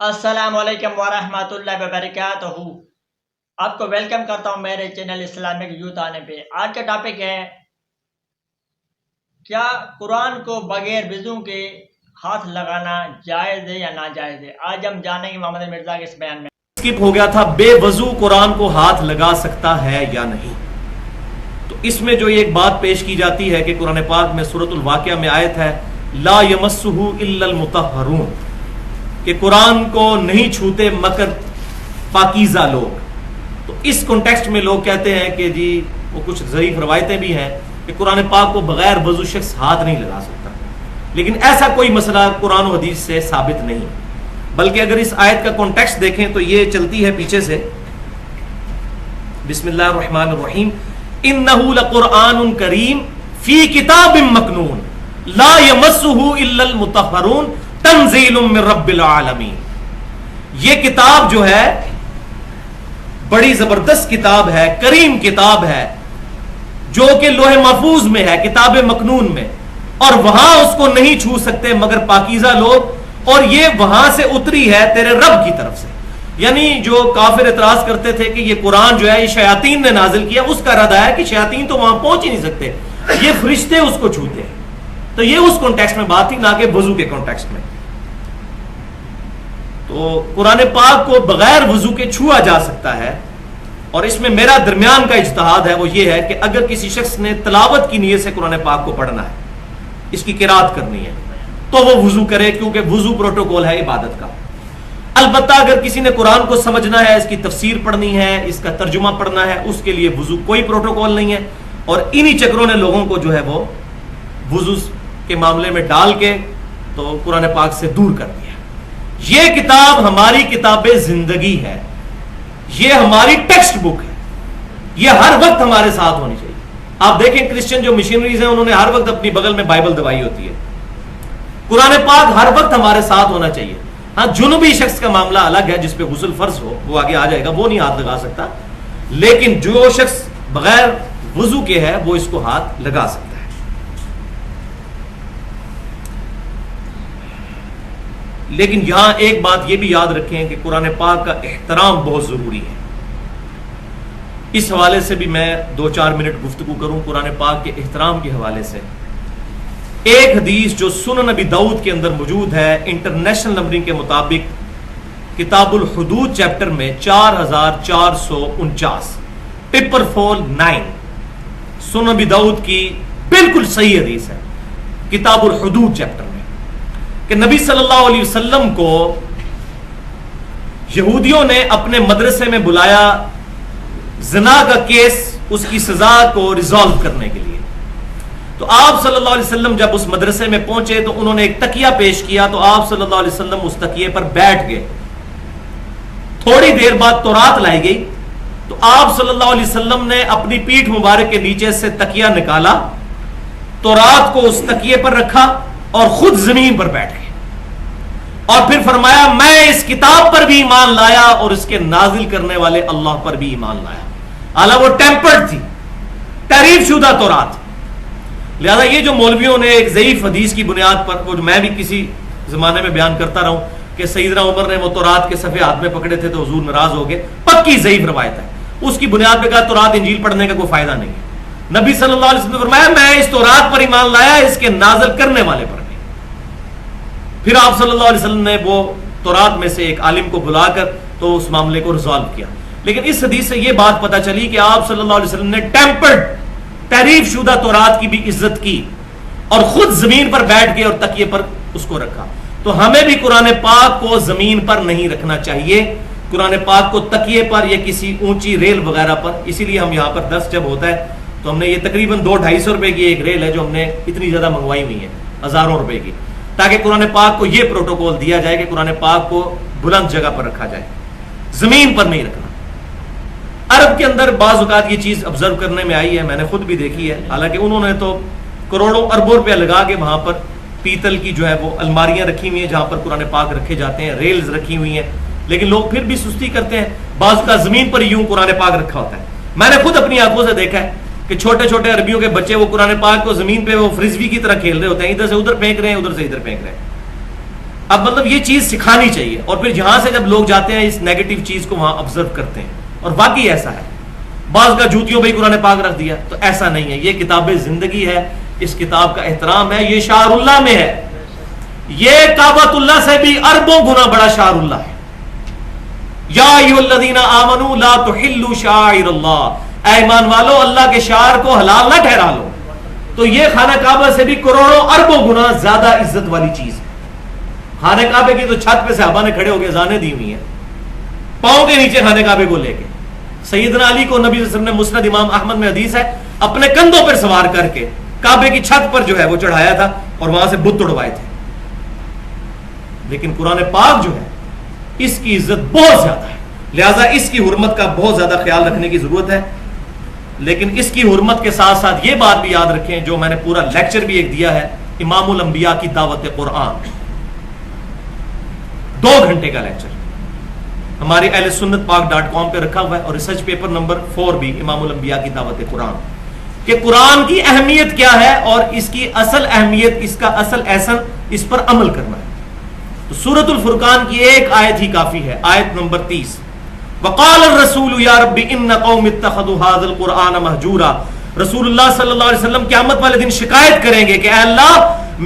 السلام علیکم ورحمۃ اللہ وبرکاتہ. آپ کو ویلکم کرتا ہوں میرے چینل اسلامک یوتھ آنے پہ. آج کا ٹاپک ہے کیا قرآن کو بغیر وضو کے ہاتھ لگانا جائز ہے یا ناجائز ہے. آج ہم جانیں گے محمد مرزا کے اس بیان میں. اسکپ ہو گیا تھا، بے وضو قرآن کو ہاتھ لگا سکتا ہے یا نہیں. تو اس میں جو ایک بات پیش کی جاتی ہے کہ قرآن پاک میں سورۃ الواقعہ میں آیت ہے لا یمسہ الا المطہرون، کہ قرآن کو نہیں چھوتے مگر پاکیزہ لوگ. تو اس کنٹیکسٹ میں لوگ کہتے ہیں کہ جی وہ کچھ ضعیف روایتیں بھی ہیں کہ قرآن پاک کو بغیر وضو شخص ہاتھ نہیں لگا سکتا، لیکن ایسا کوئی مسئلہ قرآن و حدیث سے ثابت نہیں. بلکہ اگر اس آیت کا کنٹیکسٹ دیکھیں تو یہ چلتی ہے پیچھے سے، بسم اللہ الرحمن الرحیم انہ لقرآن کریم فی کتاب مکنون لا یمسہ الا المطہرون تنزیل من رب العالمین. یہ کتاب جو ہے بڑی زبردست کتاب ہے، کریم کتاب ہے، جو کہ لوح محفوظ میں ہے، کتاب مکنون میں، اور وہاں اس کو نہیں چھو سکتے مگر پاکیزہ لوگ، اور یہ وہاں سے اتری ہے تیرے رب کی طرف سے. یعنی جو کافر اعتراض کرتے تھے کہ یہ قرآن جو ہے یہ شیاطین نے نازل کیا، اس کا رد ہے کہ شیاطین تو وہاں پہنچ ہی نہیں سکتے، یہ فرشتے اس کو چھوتے ہیں. تو یہ اس کانٹیکسٹ میں بات تھی، نہ کہ وضو کے کانٹیکسٹ میں. تو قرآن پاک کو بغیر وضو کے چھوا جا سکتا ہے، اور اس میں میرا درمیان کا اجتہاد ہے وہ یہ ہے کہ اگر کسی شخص نے تلاوت کی نیت سے قرآن پاک کو پڑھنا ہے، اس کی قرات کرنی ہے، تو وہ وضو کرے، کیونکہ وضو پروٹوکول ہے عبادت کا. البتہ اگر کسی نے قرآن کو سمجھنا ہے، اس کی تفسیر پڑھنی ہے، اس کا ترجمہ پڑھنا ہے، اس کے لیے وضو کوئی پروٹوکول نہیں ہے. اور انہی چکروں نے لوگوں کو جو ہے وہ وضو کے معاملے میں ڈال کے تو قرآن پاک سے دور کر دیا. یہ کتاب ہماری کتاب زندگی ہے، یہ ہماری ٹیکسٹ بک ہے، یہ ہر وقت ہمارے ساتھ ہونی چاہیے. آپ دیکھیں کرسچن جو مشنریز ہیں انہوں نے ہر وقت اپنی بغل میں بائبل دبائی ہوتی ہے. قرآن پاک ہر وقت ہمارے ساتھ ہونا چاہیے. ہاں جنوبی شخص کا معاملہ الگ ہے، جس پہ غسل فرض ہو وہ آگے آ جائے گا، وہ نہیں ہاتھ لگا سکتا، لیکن جو شخص بغیر وضو کے ہے وہ اس کو ہاتھ لگا سکتا ہے. لیکن یہاں ایک بات یہ بھی یاد رکھیں کہ قرآن پاک کا احترام بہت ضروری ہے. اس حوالے سے بھی میں 2-4 منٹ گفتگو کروں قرآن پاک کے احترام کے حوالے سے. ایک حدیث جو سنن نبی داؤد کے اندر موجود ہے، انٹرنیشنل نمبرنگ کے مطابق کتاب الحدود چیپٹر میں 4449 پیپر فول 9 سنن نبی داؤد کی بالکل صحیح حدیث ہے، کتاب الحدود چیپٹر میں، کہ نبی صلی اللہ علیہ وسلم کو یہودیوں نے اپنے مدرسے میں بلایا زنا کا کیس، اس کی سزا کو ریزالو کرنے کے لیے. تو آپ صلی اللہ علیہ وسلم جب اس مدرسے میں پہنچے تو انہوں نے ایک تکیہ پیش کیا، تو آپ صلی اللہ علیہ وسلم اس تکیے پر بیٹھ گئے. تھوڑی دیر بعد تورات لائی گئی، تو آپ صلی اللہ علیہ وسلم نے اپنی پیٹھ مبارک کے نیچے سے تکیہ نکالا، تورات کو اس تکیے پر رکھا اور خود زمین پر بیٹھ گئے، اور پھر فرمایا میں اس کتاب پر بھی ایمان لایا اور اس کے نازل کرنے والے اللہ پر بھی ایمان لایا. حالانکہ وہ ٹیمپرڈ تھی، تعریف شدہ تورات. لہذا یہ جو مولویوں نے ایک ضعیف حدیث کی بنیاد پر، وہ میں بھی کسی زمانے میں بیان کرتا رہا ہوں کہ سیدنا عمر نے وہ تورات کے صفحے ہاتھ میں پکڑے تھے تو حضور ناراض ہو گئے، پکی ضعیف روایت ہے. اس کی بنیاد پہ کہا تورات انجیل پڑھنے کا کوئی فائدہ نہیں ہے. نبی صلی اللہ علیہ وسلم نے فرمایا میں اس تورات پر ایمان لایا، اس کے نازل کرنے والے پر نہیں. پھر آپ صلی اللہ علیہ وسلم نے وہ تورات میں سے ایک عالم کو بلا کر تو اس معاملے کو ریزالو کیا. لیکن اس حدیث سے یہ بات پتہ چلی کہ آپ صلی اللہ علیہ وسلم نے ٹیمپرڈ تعریف شدہ تورات کی بھی عزت کی اور خود زمین پر بیٹھ گئے اور تکیے پر اس کو رکھا. تو ہمیں بھی قرآن پاک کو زمین پر نہیں رکھنا چاہیے، قرآن پاک کو تکیے پر یا کسی اونچی ریل وغیرہ پر. اسی لیے ہم یہاں پر درس جب ہوتا ہے تو ہم نے یہ تقریباً 200-250 روپے کی ایک ریل ہے جو ہم نے اتنی زیادہ منگوائی ہوئی ہے، ہزاروں روپے کی، تاکہ قرآن پاک کو یہ پروٹوکول دیا جائے کہ قرآن پاک کو بلند جگہ پر رکھا جائے، زمین پر نہیں رکھنا. عرب کے اندر بعض اوقات یہ چیز آبزرو کرنے میں آئی ہے، میں نے خود بھی دیکھی ہے، حالانکہ انہوں نے تو کروڑوں اربوں روپیہ لگا کے وہاں پر پیتل کی جو ہے وہ الماریاں رکھی ہوئی ہیں جہاں پر قرآن پاک رکھے جاتے ہیں، ریلز رکھی ہوئی ہیں، لیکن لوگ پھر بھی سستی کرتے ہیں. بعض کا زمین پر یوں قرآن پاک رکھا ہوتا ہے. میں نے خود اپنی آنکھوں سے دیکھا ہے کہ چھوٹے چھوٹے عربیوں کے بچے وہ قرآن پاک کو زمین پہ وہ فرزبی کی طرح کھیل رہے ہوتے ہیں، ادھر سے ادھر پھینک رہے ہیں، ادھر سے ادھر پھینک رہے ہیں. اب مطلب یہ چیز سکھانی چاہیے، اور پھر یہاں سے جب لوگ جاتے ہیں اس نیگیٹو چیز کو وہاں آبزرو کرتے ہیں، اور واقعی ایسا ہے، بعض کا جوتیوں پہ قرآن پاک رکھ دیا، تو ایسا نہیں ہے، یہ کتاب زندگی ہے، اس کتاب کا احترام ہے، یہ شعار اللہ میں ہے، یہ کعبۃ اللہ سے بھی اربوں گنا بڑا شعار اللہ ہے۔ یا ایھا الذین آمنوا لا تحلوا شعائر اللہ، اے ایمان والو اللہ کے شعار کو حلال نہ ٹھہرا لو۔ تو یہ خانہ کعبہ سے بھی کروڑوں اربوں گنا زیادہ عزت والی چیز ہے۔ خانہ کعبے کی تو چھت پہ صحابہ نے کھڑے ہو کے اذانیں دی ہوئی ہیں، پاؤں کے نیچے خانہ کعبے کو لے کے۔ سیدنا علی کو نبی صلی اللہ علیہ وسلم نے مسند امام احمد میں حدیث ہے اپنے کندھوں پر سوار کر کے کعبے کی چھت پر جو ہے وہ چڑھایا تھا اور وہاں سے بت اڑوائے تھے۔ لیکن قرآن پاک جو ہے اس کی عزت بہت زیادہ ہے، لہٰذا اس کی حرمت کا بہت زیادہ خیال رکھنے کی ضرورت ہے۔ لیکن اس کی حرمت کے ساتھ ساتھ یہ بات بھی یاد رکھیں، جو میں نے پورا لیکچر بھی ایک دیا ہے، امام الانبیاء کی دعوت قرآن، 2 گھنٹے کا لیکچر ہماری اہل سنت پاک.com پہ رکھا ہوا ہے، اور ریسرچ پیپر نمبر 4 بھی امام الانبیاء کی دعوت قرآن، کہ قرآن کی اہمیت کیا ہے اور اس کی اصل اہمیت، اس کا اصل ایسن، اس پر عمل کرنا ہے۔ تو سورۃ الفرقان کی ایک آیت ہی کافی ہے، آیت نمبر 30، وقال الرسول یا رب ان قوم اتخذوا هذا القرآن مہجورا۔ رسول اللہ صلی اللہ علیہ وسلم قیامت والے دن شکایت کریں گے کہ اے اللہ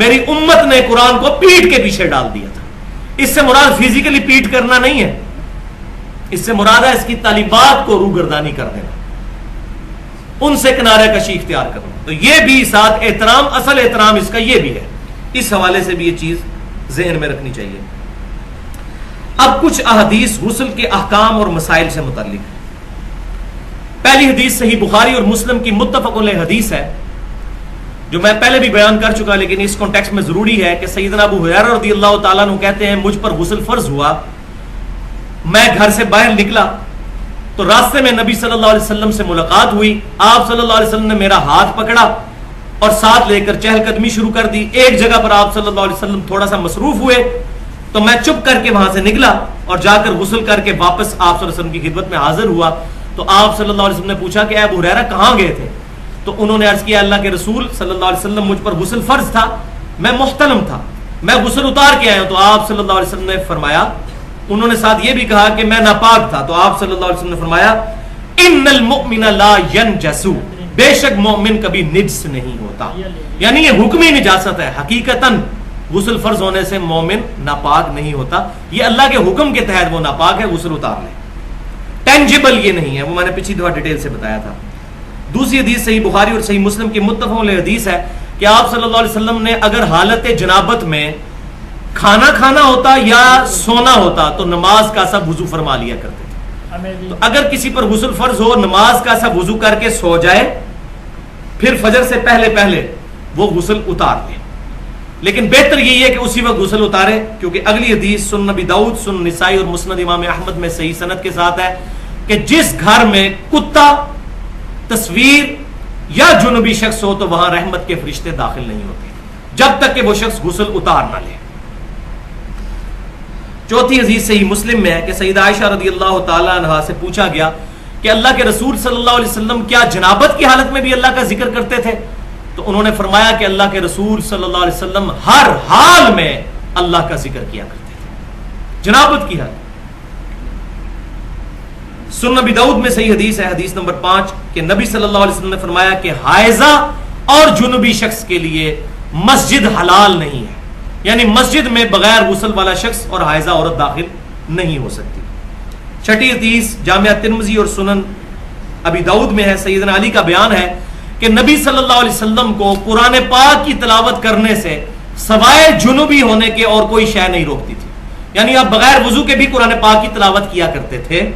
میری امت نے قرآن کو پیٹ کے پیچھے ڈال دیا تھا۔ اس سے مراد فزیکلی پیٹ کرنا نہیں ہے، اس سے مراد ہے اس کی تعلیمات کو روگردانی کر دینا، ان سے کنارہ کشی اختیار کرنا۔ تو یہ بھی ساتھ احترام، اصل احترام اس کا یہ بھی ہے، اس حوالے سے بھی یہ چیز ذہن میں رکھنی چاہیے۔ اب کچھ احادیث غسل کے احکام اور مسائل سے متعلق ہے۔ پہلی حدیث صحیح بخاری اور مسلم کی متفق علیہ حدیث ہے، جو میں پہلے بھی بیان کر چکا، لیکن اس کانٹیکسٹ میں ضروری ہے کہ سیدنا ابو ہریرہ رضی اللہ تعالیٰ عنہ کہتے ہیں مجھ پر غسل فرض ہوا، میں گھر سے باہر نکلا تو راستے میں نبی صلی اللہ علیہ وسلم سے ملاقات ہوئی، آپ صلی اللہ علیہ وسلم نے میرا ہاتھ پکڑا اور ساتھ لے کر چہل قدمی شروع کر دی۔ ایک جگہ پر آپ صلی اللہ علیہ وسلم تھوڑا سا مصروف ہوئے تو میں چپ کر کے وہاں سے نکلا اور جا کر غسل کر کے واپس آپ صلی اللہ علیہ وسلم کی خدمت میں حاضر ہوا۔ تو آپ صلی اللہ علیہ وسلم نے پوچھا کہ اے ابو ہریرہ کہاں گئے تھے؟ تو انہوں نے عرض کیا اللہ کے رسول صلی اللہ علیہ وسلم مجھ پر غسل فرض تھا، میں محتلم تھا، میں غسل اتار کے آیا ہوں۔ تو آپ صلی اللہ علیہ وسلم نے فرمایا، انہوں نے ساتھ یہ بھی کہا کہ میں ناپاک تھا، تو آپ صلی اللہ علیہ وسلم نے فرمایا ان المؤمن لا ينجس، بے شک مومن کبھی نجس نہیں ہوتا، یعنی یہ حکمی نجاست ہے، حقیقتاً غسل فرض ہونے سے مومن ناپاک نہیں ہوتا، یہ اللہ کے حکم کے تحت وہ ناپاک ہے، غسل اتار لے، ٹینجیبل یہ نہیں ہے، وہ میں نے پچھلی دفعہ ڈیٹیل سے بتایا تھا۔ دوسری حدیث صحیح بخاری اور صحیح مسلم کی متفق علیہ حدیث ہے کہ آپ صلی اللہ علیہ وسلم نے اگر حالت جنابت میں کھانا کھانا ہوتا یا سونا ہوتا تو نماز کا سا وضو فرما لیا کرتے تھے۔ تو اگر کسی پر غسل فرض ہو، نماز کا سا وضو کر کے سو جائے، پھر فجر سے پہلے پہلے وہ غسل اتار لے، لیکن بہتر یہی ہے کہ اسی وقت غسل اتارے، کیونکہ اگلی حدیث سنن نبی داؤد، سنن نسائی اور مسند امام احمد میں صحیح سند کے ساتھ ہے کہ جس گھر میں کتا، تصویر یا جنوبی شخص ہو تو وہاں رحمت کے فرشتے داخل نہیں ہوتے جب تک کہ وہ شخص غسل اتار نہ لے۔ چوتھی حدیث صحیح مسلم میں ہے کہ سیدہ عائشہ رضی اللہ تعالی عنہا سے پوچھا گیا کہ اللہ کے رسول صلی اللہ علیہ وسلم کیا جنابت کی حالت میں بھی اللہ کا ذکر کرتے تھے؟ تو انہوں نے فرمایا کہ اللہ کے رسول صلی اللہ علیہ وسلم ہر حال میں اللہ کا ذکر کیا کرتے تھے، جنابت کی حالت۔ سنن نبی داؤد میں صحیح حدیث ہے، حدیث نمبر 5، کہ نبی صلی اللہ علیہ وسلم نے فرمایا کہ حائضہ اور جنوبی شخص کے لیے مسجد حلال نہیں ہے، یعنی مسجد میں بغیر غسل والا شخص اور حائضہ عورت داخل نہیں ہو سکتی۔ چھٹی حدیث جامعہ ترمذی اور سنن ابی داؤد میں ہے، سیدنا علی کا بیان ہے کہ نبی صلی اللہ علیہ وسلم کو قرآن پاک کی تلاوت کرنے سے سوائے جنوبی ہونے کے اور کوئی شے نہیں روکتی تھی، یعنی آپ بغیر وضو کے بھی قرآن پاک کی تلاوت کیا کرتے تھے،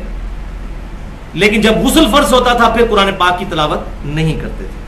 لیکن جب غسل فرض ہوتا تھا پھر قرآن پاک کی تلاوت نہیں کرتے تھے۔